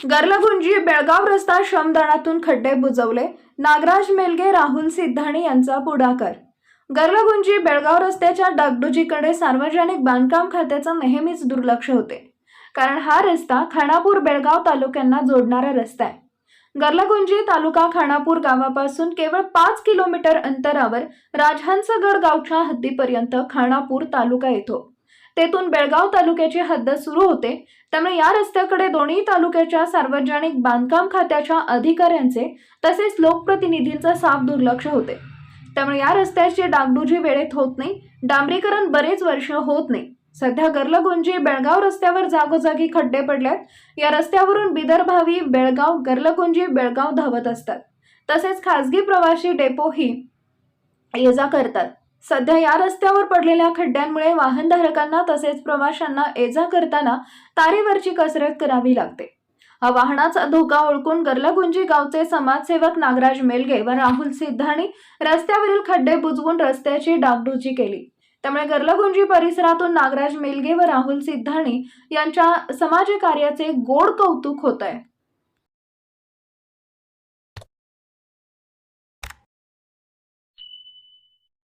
गर्लगुंजी बेळगाव रस्ता श्रमदानातून खड्डे बुजवले, नागराज मेलगे, राहुल सिद्धाणी यांचा पुढाकार। गर्लगुंजी बेळगाव रस्त्याच्या डागडुजीकडे सार्वजनिक बांधकाम खात्याचं नेहमीच दुर्लक्ष होते, कारण हा रस्ता खानापूर बेळगाव तालुक्यांना जोडणारा रस्ता आहे। गर्लगुंजी तालुका खानापूर गावापासून केवळ 5 किलोमीटर अंतरावर राजहंसगड गावच्या हद्दीपर्यंत खानापूर तालुका येतो। तेथून बेळगाव तालुक्याची हद्द सुरू होते। त्यामुळे या रस्त्याकडे दोन्ही तालुक्याच्या सार्वजनिक बांधकाम खात्याच्या अधिकाऱ्यांचे तसेच लोकप्रतिनिधींचे साफ दुर्लक्ष होते। त्यामुळे या रस्त्याची डागडुजी वेळेत होत नाही, डांबरीकरण बरेच वर्ष होत नाही। सध्या गर्लगुंजी बेळगाव रस्त्यावर जागोजागी खड्डे पडल्यात। या रस्त्यावरून बिदरभावी बेळगाव, गर्लगुंजी बेळगाव धावत असतात। तसेच खासगी प्रवासी डेपोही ये-जा करतात। सध्या या रस्त्यावर पडलेल्या खड्ड्यांमुळे वाहनधारकांना तसेच प्रवाशांना ये-जा करताना तारेवरची कसरत करावी लागते। हा वाहनाचा धोका ओळखून गर्लगुंजी गावचे समाजसेवक नागराज मेलगे व राहुल सिद्धाणी रस्त्यावरील खड्डे बुजवून रस्त्याची डागडुजी केली। त्यामुळे गर्लगुंजी परिसरातून नागराज मेलगे व राहुल सिद्धाणी यांच्या समाजकार्याचे गोड कौतुक होत आहे।